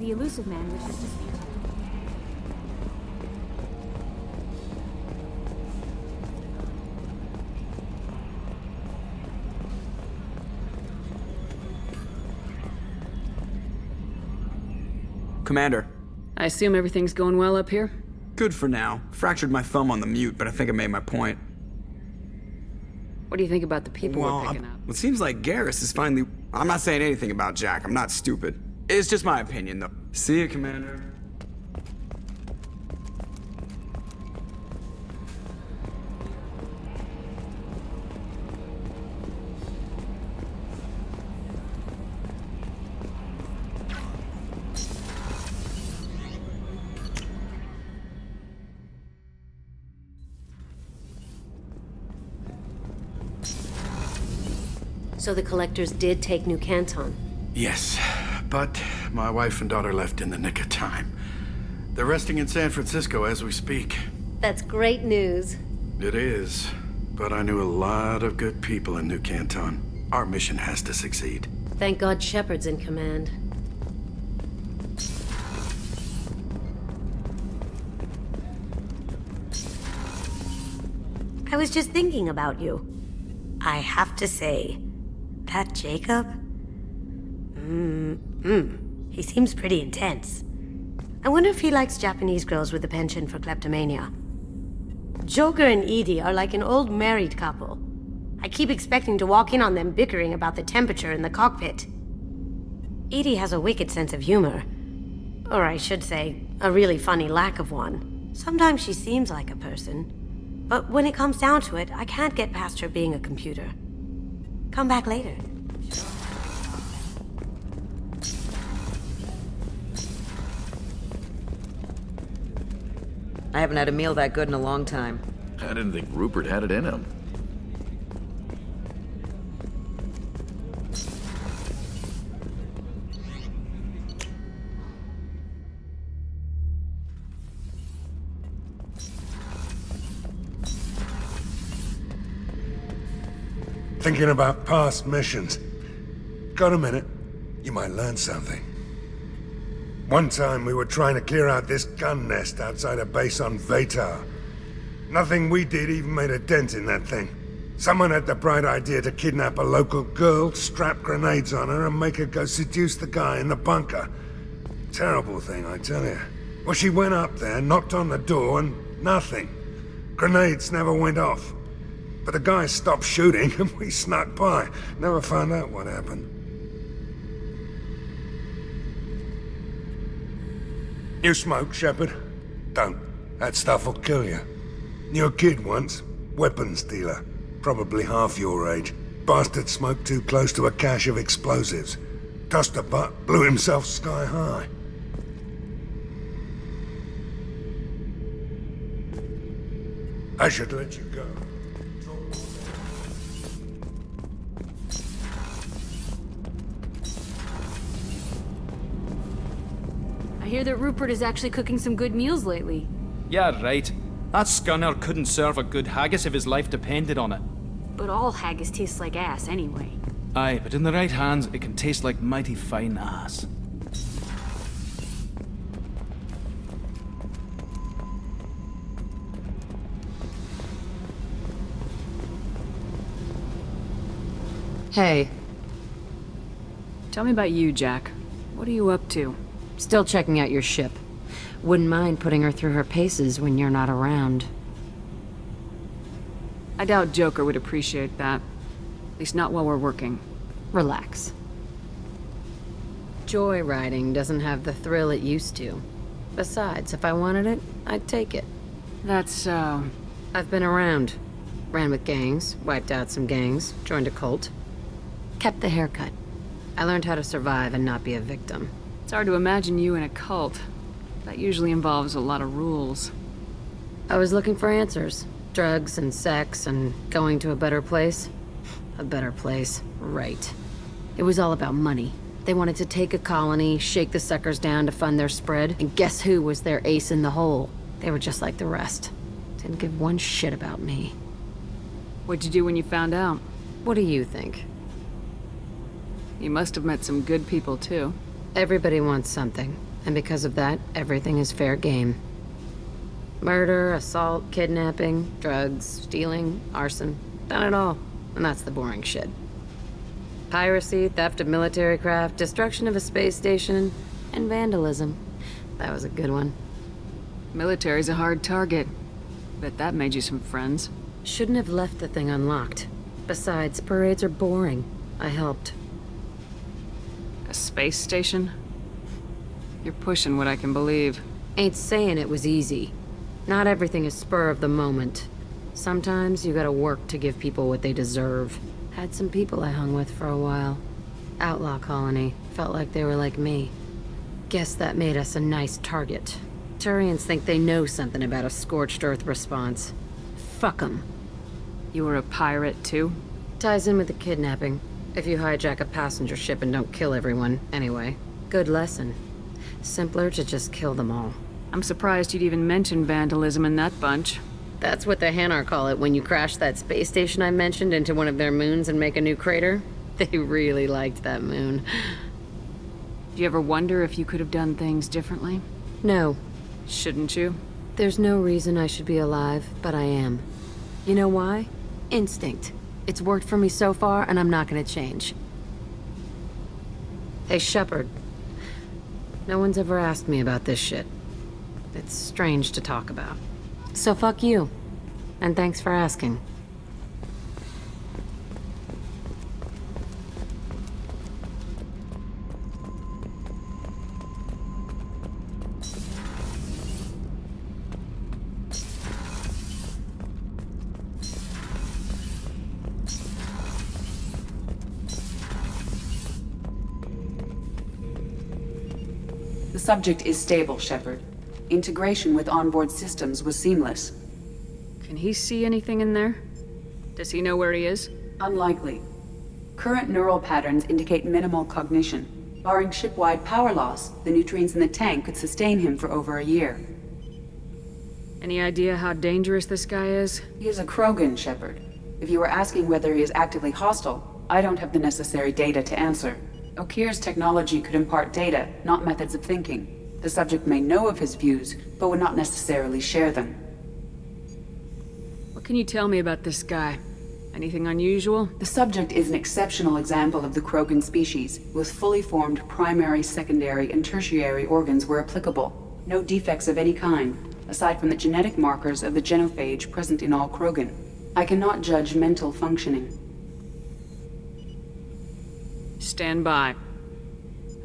The elusive man wishes to speak to you. Commander. I assume everything's going well up here? Good for now. Fractured my thumb on the mute, but I think I made my point. What do you think about the people we're picking up? It seems like Garrus is finally... I'm not saying anything about Jack. I'm not stupid. It's just my opinion, though. See you, Commander. So the collectors did take New Canton. Yes, but my wife and daughter left in the nick of time. They're resting in San Francisco as we speak. That's great news. It is, but I knew a lot of good people in New Canton. Our mission has to succeed. Thank God Shepard's in command. I was just thinking about you. I have to say, that Jacob? He seems pretty intense. I wonder if he likes Japanese girls with a penchant for kleptomania. Joker and Edie are like an old married couple. I keep expecting to walk in on them bickering about the temperature in the cockpit. Edie has a wicked sense of humor. Or I should say, a really funny lack of one. Sometimes she seems like a person. But when it comes down to it, I can't get past her being a computer. Come back later. I haven't had a meal that good in a long time. I didn't think Rupert had it in him. Thinking about past missions. Got a minute? You might learn something. One time we were trying to clear out this gun nest outside a base on Vatar. Nothing we did even made a dent in that thing. Someone had the bright idea to kidnap a local girl, strap grenades on her, and make her go seduce the guy in the bunker. Terrible thing, I tell you. Well, she went up there, knocked on the door, and nothing. Grenades never went off. But the guy stopped shooting, and we snuck by. Never found out what happened. You smoke, Shepard? Don't. That stuff will kill you. Knew a kid once. Weapons dealer. Probably half your age. Bastard smoked too close to a cache of explosives. Tossed a butt, blew himself sky high. I should let you go. I hear that Rupert is actually cooking some good meals lately. Yeah, right. That scunner couldn't serve a good haggis if his life depended on it. But all haggis tastes like ass anyway. Aye, but in the right hands, it can taste like mighty fine ass. Hey. Tell me about you, Jack. What are you up to? Still checking out your ship. Wouldn't mind putting her through her paces when you're not around. I doubt Joker would appreciate that. At least not while we're working. Relax. Joyriding doesn't have the thrill it used to. Besides, if I wanted it, I'd take it. That's so... I've been around. Ran with gangs, wiped out some gangs, joined a cult. Kept the haircut. I learned how to survive and not be a victim. It's hard to imagine you in a cult. That usually involves a lot of rules. I was looking for answers. Drugs and sex and going to a better place. A better place, right. It was all about money. They wanted to take a colony, shake the suckers down to fund their spread, and guess who was their ace in the hole? They were just like the rest. Didn't give one shit about me. What'd you do when you found out? What do you think? You must have met some good people, too. Everybody wants something, And because of that, everything is fair game. Murder, assault, kidnapping, drugs, stealing, arson. Done it all. And that's the boring shit. Piracy, theft of military craft, destruction of a space station, and vandalism. That was a good one. Military's a hard target. Bet that made you some friends. Shouldn't have left the thing unlocked. Besides, parades are boring. I helped. A space station? You're pushing what I can believe. Ain't saying it was easy. Not everything is spur of the moment. Sometimes you gotta work to give people what they deserve. Had some people I hung with for a while. Outlaw colony. Felt like they were like me. Guess that made us a nice target. Turians think they know something about a scorched earth response. Fuck 'em. You were a pirate, too? Ties in with the kidnapping. If you hijack a passenger ship and don't kill everyone, anyway. Good lesson. Simpler to just kill them all. I'm surprised you'd even mention vandalism in that bunch. That's what the Hanar call it when you crash that space station I mentioned into one of their moons and make a new crater. They really liked that moon. Do you ever wonder if you could have done things differently? No. Shouldn't you? There's no reason I should be alive, but I am. You know why? Instinct. It's worked for me so far, and I'm not gonna change. Hey, Shepard. No one's ever asked me about this shit. It's strange to talk about. So fuck you. And thanks for asking. The subject is stable, Shepard. Integration with onboard systems was seamless. Can he see anything in there? Does he know where he is? Unlikely. Current neural patterns indicate minimal cognition. Barring ship-wide power loss, the nutrients in the tank could sustain him for over a year. Any idea how dangerous this guy is? He is a Krogan, Shepard. If you were asking whether he is actively hostile, I don't have the necessary data to answer. Okir's technology could impart data, not methods of thinking. The subject may know of his views, but would not necessarily share them. What can you tell me about this guy? Anything unusual? The subject is an exceptional example of the Krogan species, with fully formed primary, secondary, and tertiary organs where applicable. No defects of any kind, aside from the genetic markers of the genophage present in all Krogan. I cannot judge mental functioning. Stand by.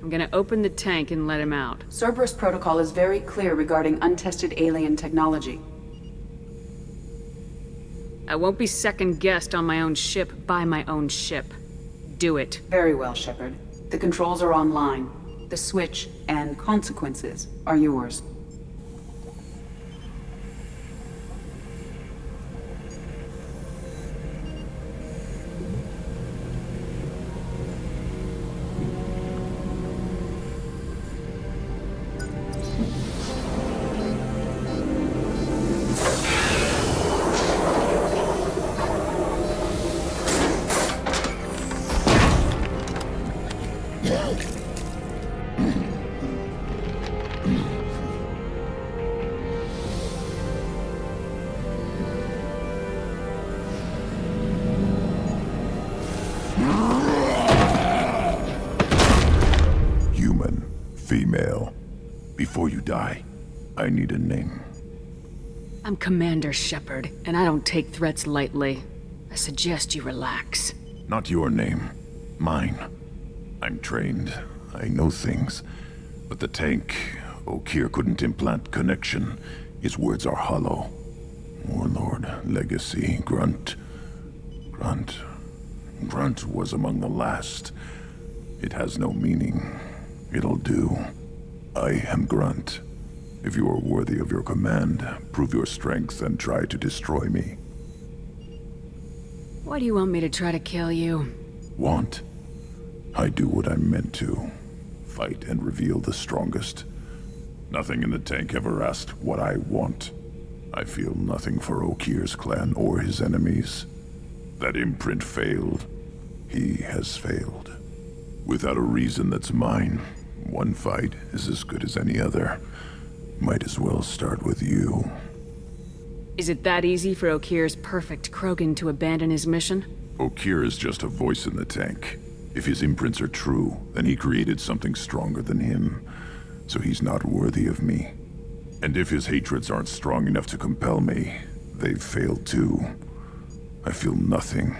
I'm gonna open the tank and let him out. Cerberus protocol is very clear regarding untested alien technology. I won't be second-guessed on my own ship by my own ship. Do it. Very well, Shepard. The controls are online. The switch and consequences are yours. Female. Before you die, I need a name. I'm Commander Shepard, and I don't take threats lightly. I suggest you relax. Not your name. Mine. I'm trained. I know things. But the tank, Okir couldn't implant connection. His words are hollow. Warlord, Legacy, Grunt. Grunt was among the last. It has no meaning. It'll do. I am Grunt. If you are worthy of your command, prove your strength and try to destroy me. Why do you want me to try to kill you? Want? I do what I'm meant to. Fight and reveal the strongest. Nothing in the tank ever asked what I want. I feel nothing for Okir's clan or his enemies. That imprint failed. He has failed. Without a reason that's mine, One fight is as good as any other. Might as well start with you. Is it that easy for Okir's perfect Krogan to abandon his mission? Okir is just a voice in the tank. If his imprints are true, then he created something stronger than him. So he's not worthy of me. And if his hatreds aren't strong enough to compel me, they've failed too. I feel nothing.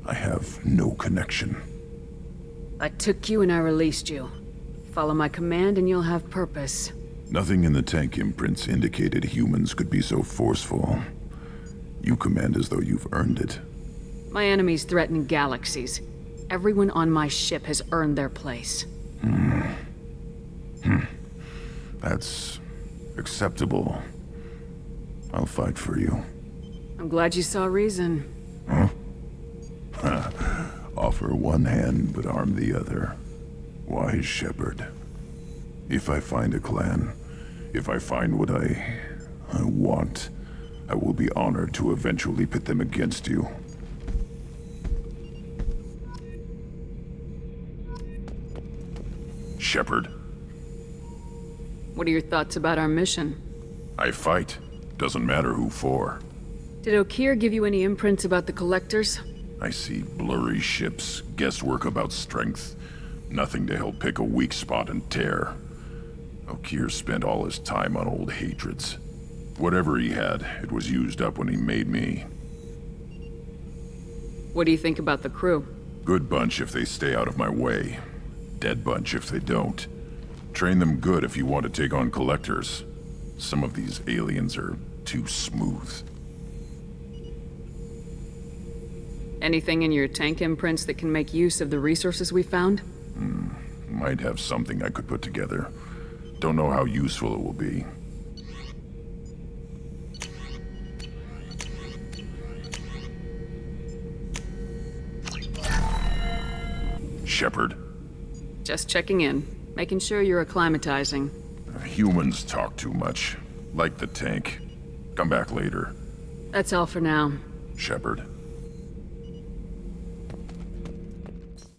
I have no connection. I took you and I released you. Follow my command and you'll have purpose. Nothing in the tank imprints indicated humans could be so forceful. You command as though you've earned it. My enemies threaten galaxies. Everyone on my ship has earned their place. That's acceptable. I'll fight for you. I'm glad you saw reason. Huh? Offer one hand, but arm the other. Wise shepherd. If I find a clan, if I find what I want, I will be honored to eventually pit them against you. Shepherd. What are your thoughts about our mission? I fight. Doesn't matter who for. Did Okir give you any imprints about the Collectors? I see blurry ships, guesswork about strength. Nothing to help pick a weak spot and tear. Okir spent all his time on old hatreds. Whatever he had, it was used up when he made me. What do you think about the crew? Good bunch if they stay out of my way. Dead bunch if they don't. Train them good if you want to take on Collectors. Some of these aliens are too smooth. Anything in your tank imprints that can make use of the resources we found? Might have something I could put together. Don't know how useful it will be. Shepherd. Just checking in, making sure you're acclimatizing. Humans talk too much. Like the tank. Come back later. That's all for now. Shepherd.